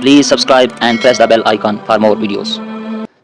Please subscribe and press the bell icon for more videos.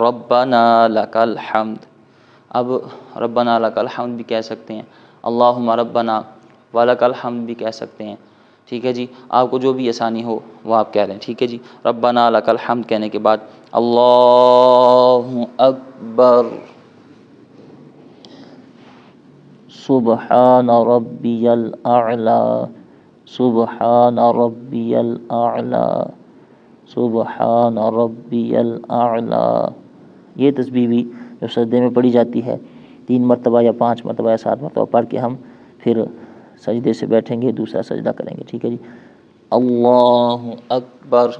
ربنا لک الحمد. اب ربنا لک الحمد بھی کہہ سکتے ہیں، اللہم ربنا ولک الحمد بھی کہہ سکتے ہیں. ٹھیک ہے جی، آپ کو جو بھی آسانی ہو وہ آپ کہہ لیں. ٹھیک ہے جی، ربنا لک الحمد کہنے کے بعد اللہ اکبر، سبحان ربی الاعلی، سبحان ربی الاعلی، سبحان ربی الاعلی. یہ تسبیح بھی جو سجدے میں پڑھی جاتی ہے 3 مرتبہ یا 5 مرتبہ یا 7 مرتبہ پڑھ کے ہم پھر سجدے سے بیٹھیں گے، دوسرا سجدہ کریں گے. ٹھیک ہے جی، اللہ اکبر،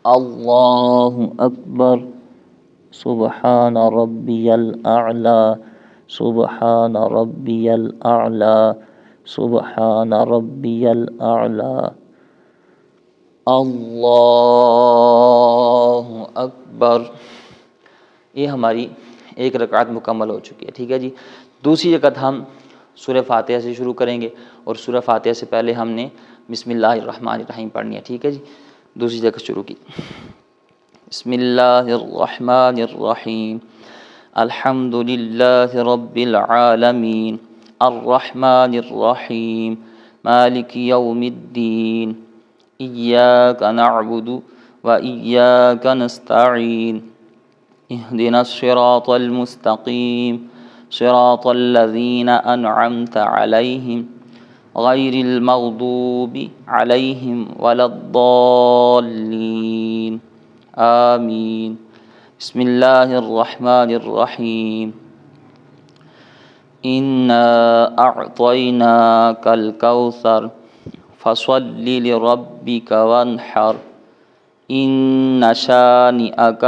اللہ اکبر، سبحان ربی الاعلی، سبحان ربی الاعلی، سبحان ربی الاعلی، اللہ اکبر. یہ ہماری ایک رکعت مکمل ہو چکی ہے. ٹھیک ہے جی، دوسری رکعت ہم سورہ فاتحہ سے شروع کریں گے اور سورہ فاتحہ سے پہلے ہم نے بسم اللہ الرحمن الرحیم پڑھنی ہے. ٹھیک ہے جی، دوسری رکعت شروع کی. بسم اللہ الرحمن الرحیم، الحمد للہ رب العالمین، الرحمن الرحیم، مالک یوم الدین، ایاک نعبد و ایاک نستعین، اہدنا الصراط المستقیم، صراط الذین انعمت علیہم غیر المغضوب علیہم ولا الضالین، آمین. بسم اللہ الرحمن الرحیم، انا اعطیناک الکوثر فصل لربک وانحر، ان شانئک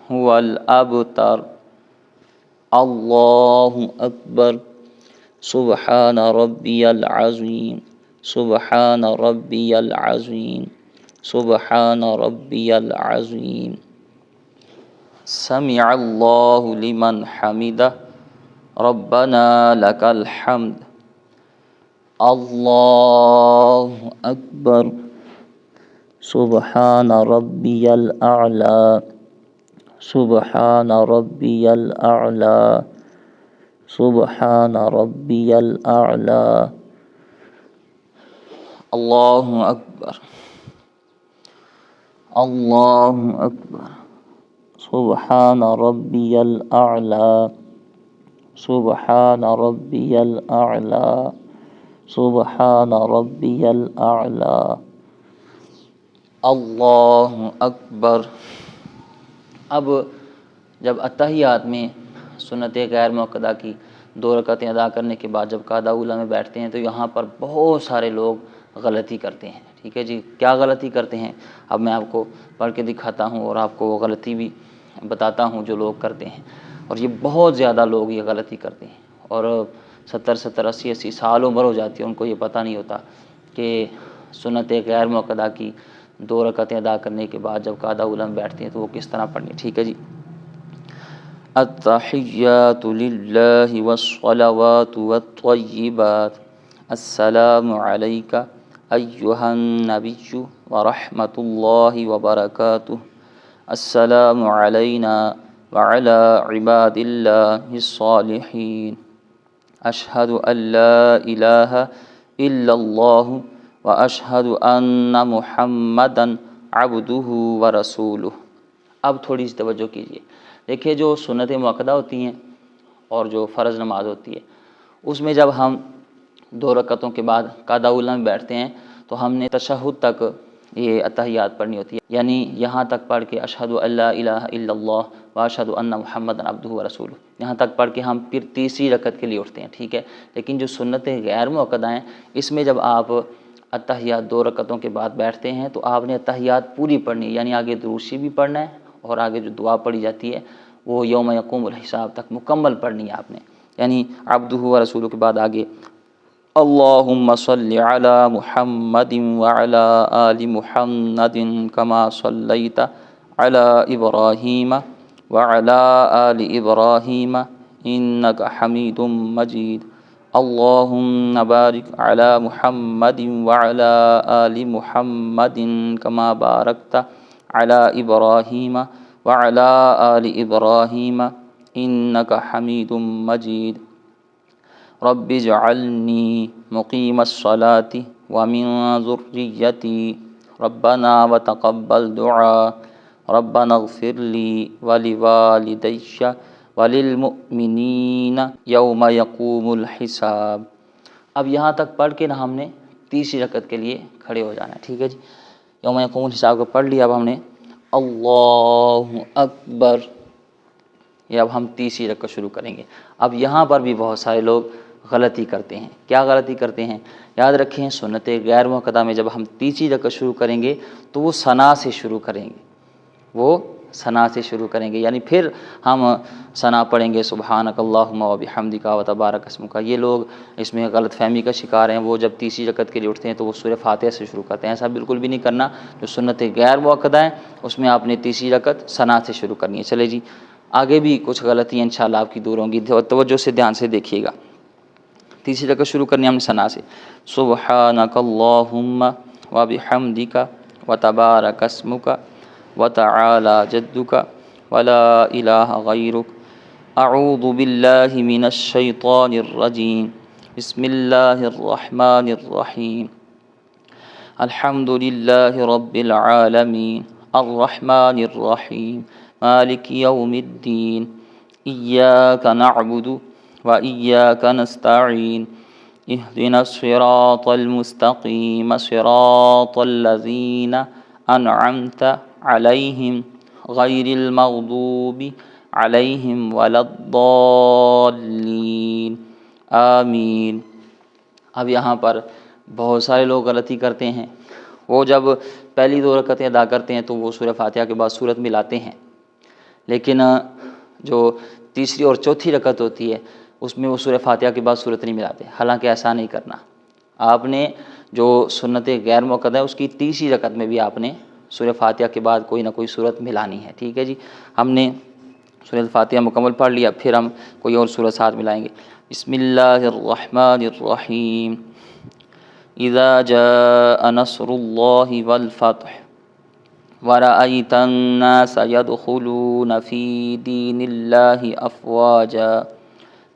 هو الابتر. اللہ اکبر، سبحان ربی العظیم، سبحان ربی العظیم، سبحان ربی العظیم. سمع اللہ لمن حمدہ، ربنا لک الحمد. اللہ اکبر، سبحان ربی الاعلی، سبحان ربی الاعلی، سبحان ربی الاعلی. اللہ اکبر، اللہ اکبر، سبحان ربی الاعلی، سبحان ربی الاعلی، سبحان ربی الاعلی. اللہ اکبر. اب جب اتحیات میں سنت غیر موقدہ کی 2 رکعتیں ادا کرنے کے بعد جب قعدہ اولیٰ میں بیٹھتے ہیں تو یہاں پر بہت سارے لوگ غلطی کرتے ہیں. ٹھیک ہے جی، کیا غلطی کرتے ہیں اب میں آپ کو پڑھ کے دکھاتا ہوں اور آپ کو وہ غلطی بھی بتاتا ہوں جو لوگ کرتے ہیں. اور یہ بہت زیادہ لوگ یہ غلطی کرتے ہیں اور 70 80 سال عمر ہو جاتی ہے، ان کو یہ پتہ نہیں ہوتا کہ سنت غیر موقدہ کی 2 رکعتیں ادا کرنے کے بعد جب قعدہ اولیٰ میں بیٹھتے ہیں تو وہ کس طرح پڑھنی. ٹھیک ہے جی، التحیات للہ والصلوات والطیبات، السلام علیک ایہا النبی ورحمۃ اللہ وبرکاتہ، السلام علینا وعلی عباد اللہ الصالحین، اشہد ان لا الہ الا اللہ واشہد ان محمدا عبدہ ورسولہ. اب تھوڑی سی توجہ کیجیے. دیکھیے، جو سنت موقدہ ہوتی ہیں اور جو فرض نماز ہوتی ہے اس میں جب ہم 2 رکعتوں کے بعد قعدہ اولیٰ میں بیٹھتے ہیں تو ہم نے تشہد تک یہ اتحیات پڑھنی ہوتی ہے، یعنی یہاں تک پڑھ کے اشہد ان لا الہ الا اللہ واشہد ان محمدا عبدہ ورسولہ، یہاں تک پڑھ کے ہم پھر تیسری رکعت کے لیے اٹھتے ہیں. ٹھیک ہے، لیکن جو سنت غیر موقدہ ہیں اس میں جب آپ اتحیات 2 رکعتوں کے بعد بیٹھتے ہیں تو آپ نے اتحیات پوری پڑھنی ہے، یعنی آگے درود شریف بھی پڑھنا ہے اور آگے جو دعا پڑھی جاتی ہے وہ یوم یقوم الحساب تک مکمل پڑھنی ہے آپ نے. یعنی عبدہ ورسولہ کے بعد آگے اللہم صلی علی محمد وعلی آل محمد کما صلیت علی ابراہیم وعلی آل ابراہیم انک حمید مجید، اللہم بارک علی محمد وعلی آل محمد کما بارکت علی ابراہیم وعلی آل ابراہیم انک حمید مجید رب اجعلنی مقیم الصلاۃ ومن ذریتی ربنا وتقبل دعاء ربنا اغفر لی ولوالدی وللمؤمنین یوم یقوم الحساب۔ اب یہاں تک پڑھ کے نا ہم نے تیسری رکعت کے لیے کھڑے ہو جانا ہے، ٹھیک ہے جی۔ یوم یقوم الحساب کو پڑھ لیا، اب ہم نے اللہ اکبر، یہ اب ہم تیسری رکعت شروع کریں گے۔ اب یہاں پر بھی بہت سارے لوگ غلطی کرتے ہیں۔ کیا غلطی کرتے ہیں؟ یاد رکھیں، سنت غیر مؤکدہ میں جب ہم تیسری رکعت شروع کریں گے تو وہ ثنا سے شروع کریں گے، وہ ثنا سے شروع کریں گے، یعنی پھر ہم ثنا پڑھیں گے سبحانک اللہم وبحمدک وتبارک اسمک۔ یہ لوگ اس میں غلط فہمی کا شکار ہیں، وہ جب تیسری رکعت کے لیے اٹھتے ہیں تو وہ سورہ فاتحہ سے شروع کرتے ہیں۔ ایسا بالکل بھی نہیں کرنا، جو سنت غیر مؤکدہ ہیں اس میں آپ نے تیسری رکعت ثنا سے شروع کرنی ہے۔ چلے جی، آگے بھی کچھ غلطیاں انشاءاللہ آپ کی دور ہوں گی، توجہ سے دھیان سے دیکھیے گا۔ تیسری رکعت شروع کرنی ہے ہم نے ثنا سے، سبحانک اللہم وبحمدک وتبارک اسمک وتعالی جدک ولا الہ غیرک اعوذ باللہ من الشیطان الرجیم بسم اللہ الرحمن الرحیم الحمد للہ رب العالمین الرحمن الرحیم مالک یوم الدین ایاک نعبد وإياك نستعين اهدنا الصراط المستقيم صراط الذين أنعمت عليهم غير المغضوب عليهم ولا الضالين آمین۔ اب یہاں پر بہت سارے لوگ غلطی کرتے ہیں، وہ جب پہلی دو رکعتیں ادا کرتے ہیں تو وہ سورہ فاتحہ کے بعد سورت ملاتے ہیں، لیکن جو تیسری اور چوتھی رکعت ہوتی ہے اس میں وہ سورہ فاتحہ کے بعد سورت نہیں ملاتے، حالانکہ ایسا نہیں کرنا۔ آپ نے جو سنت غیر مؤکدہ ہے اس کی تیسری رکعت میں بھی آپ نے سورہ فاتحہ کے بعد کوئی نہ کوئی سورت ملانی ہے، ٹھیک ہے جی۔ ہم نے سورہ فاتحہ مکمل پڑھ لیا، پھر ہم کوئی اور سورت ساتھ ملائیں گے۔ بسم اللہ الرحمن الرحیم اذا جاء نصر اللہ والفتح ورأيت الناس يدخلون في دين الله أفواجا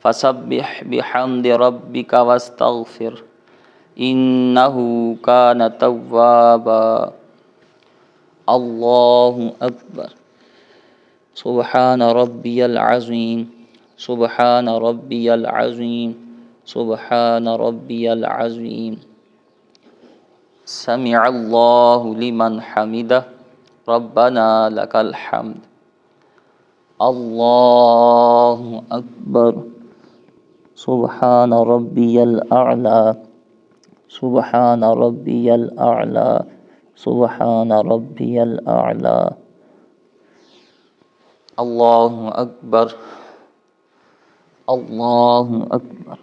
فسبح بحمد ربك واستغفر إنه كان توابا الله أكبر سبحان ربي العظيم سبحان ربي العظيم سبحان ربي العظيم سمع الله لمن حمده ربنا لك الحمد اللہ اکبر سبحان ربی الاعلی سبحان ربی الاعلی سبحان ربی الاعلی اللہ اکبر اللہ اکبر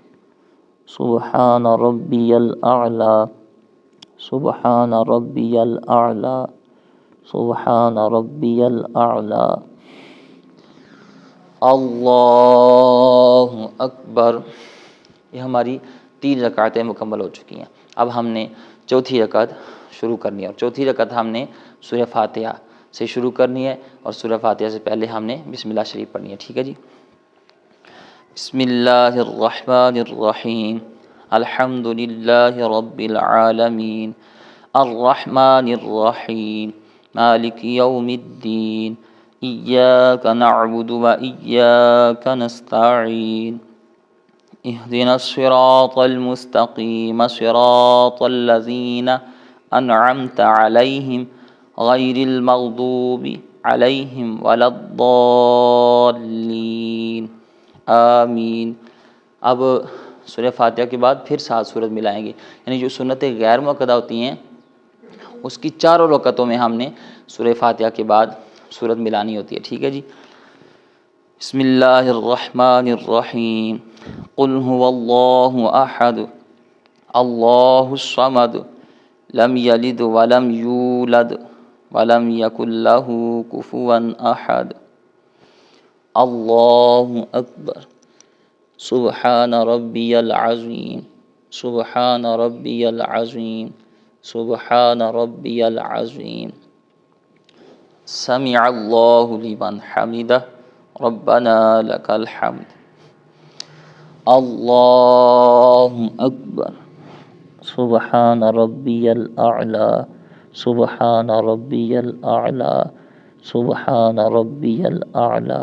سبحان ربی الاعلی سبحان ربی الاعلی سبحان ربی الاعلی اللہ اکبر۔ یہ ہماری 3 رکعتیں مکمل ہو چکی ہیں۔ اب ہم نے چوتھی رکعت شروع کرنی ہے، اور چوتھی رکعت ہم نے سورہ فاتحہ سے شروع کرنی ہے، اور سورہ فاتحہ سے پہلے ہم نے بسم اللہ شریف پڑھنی ہے، ٹھیک ہے جی۔ بسم اللہ الرحمن الرحیم الحمد للہ رب العالمین الرحمن الرحیم مالک یوم الدین ایاک نعبد وإیاک نستعین اهدنا الصراط المستقیم صراط الذین انعمت علیہم غیر المغضوب علیہم ولا الضالین آمین۔ اب سورہ فاتحہ کے بعد پھر 7 سورت ملائیں گے، یعنی جو سنتیں غیر مؤکدہ ہوتی ہیں اس کی 4 رکعتوں میں ہم نے سورہ فاتحہ کے بعد سورت ملانی ہوتی ہے، ٹھیک ہے جی۔ بسم اللہ الرحمن الرحیم قل هو اللہ احد اللہ الصمد لم یلد ولم یولد ولم یکن لہ کفوا احد اللہ اکبر سبحان ربی العظیم سبحان ربی العظیم سبحان ربی العظیم سمع اللہ لمن حمدہ ربنا لک الحمد اللہ اکبر سبحان ربی الاعلی سبحان ربی الاعلی سبحان ربی الاعلی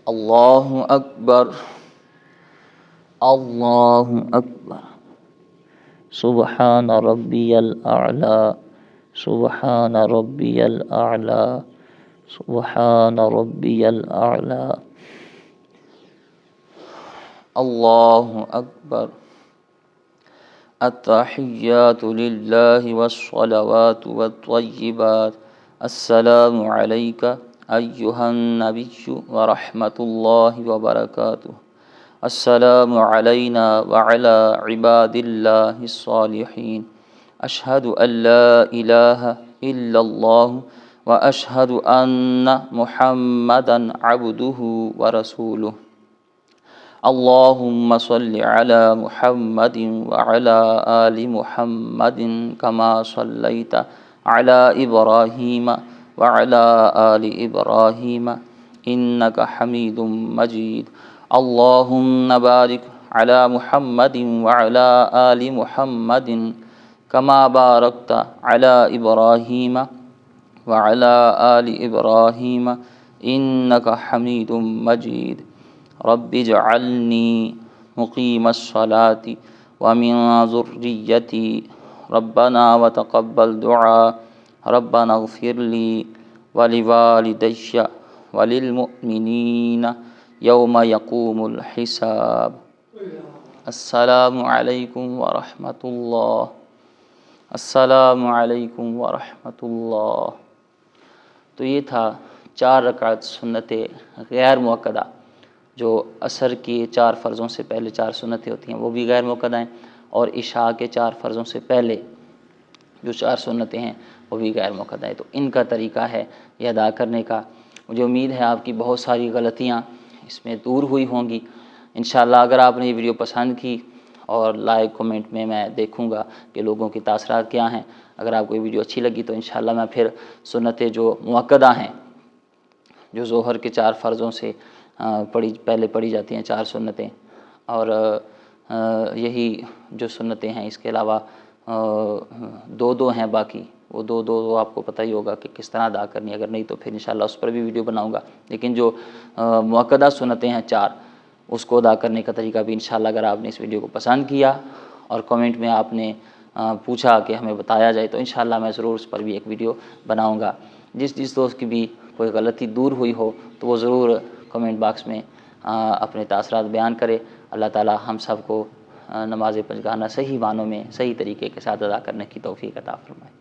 اللہ اکبر اللہ اکبر سبحان ربی الاعلی سبحان ربی الاعلی سبحان ربی الاعلی اللہ اکبر التحیات للہ والصلوات والطیبات السلام علیک ایہا النبی ورحمۃ اللہ وبرکاتہ السلام علینا وعلی عباد اللہ الصالحین اشہد ان لا الہ الا اللہ واشہد ان محمدا عبدہ ورسولہ اللہم صل علی محمد وعلی آل محمد کما صلیت علی ابراہیم وعلی آل ابراہیم انک حمید مجید اللہم بارک علی محمد وعلی آل محمد کما بارکت علی ابراہیم وعلی آل ابراہیم انک حمید مجید رب اجعلنی مقیم الصلاة ومن ذریتی ربنا وتقبل دعاء ربنا اغفر لی ولوالدی وللمؤمنین یوم یقوم الحساب السلام علیکم ورحمۃ اللہ السلام علیکم ورحمۃ اللہ۔ تو یہ تھا 4 رکعت سنت غیر مؤکدہ، جو عصر کی 4 فرضوں سے پہلے 4 سنتیں ہوتی ہیں وہ بھی غیر مؤکدہ ہیں، اور عشاء کے 4 فرضوں سے پہلے جو 4 سنتیں ہیں وہ بھی غیر مؤکدہ ہیں۔ تو ان کا طریقہ ہے یہ ادا کرنے کا۔ مجھے امید ہے آپ کی بہت ساری غلطیاں اس میں دور ہوئی ہوں گی انشاءاللہ۔ اگر آپ نے یہ ویڈیو پسند کی اور لائک کومنٹ میں دیکھوں گا کہ لوگوں کی تاثرات کیا ہیں۔ اگر آپ کو یہ ویڈیو اچھی لگی تو انشاءاللہ میں پھر سنتیں جو مؤکدہ ہیں، جو ظہر کے 4 فرضوں سے پہلے پڑھی جاتی ہیں 4 سنتیں، اور یہی جو سنتیں ہیں اس کے علاوہ 2 ہیں باقی، وہ 2 آپ کو پتہ ہی ہوگا کہ کس طرح ادا کرنی ہے۔ اگر نہیں تو پھر انشاءاللہ اس پر بھی ویڈیو بناؤں گا، لیکن جو مؤکدہ سنتیں ہیں 4 اس کو ادا کرنے کا طریقہ بھی انشاءاللہ، اگر آپ نے اس ویڈیو کو پسند کیا اور کمنٹ میں آپ نے پوچھا کہ ہمیں بتایا جائے تو انشاءاللہ میں ضرور اس پر بھی ایک ویڈیو بناؤں گا۔ جس دوست کی بھی کوئی غلطی دور ہوئی ہو تو وہ ضرور کمنٹ باکس میں اپنے تاثرات بیان کرے۔ اللہ تعالی ہم سب کو نماز پنجگانہ صحیح معنوں میں صحیح طریقے کے ساتھ ادا کرنے کی توفیق عطا فرمائے۔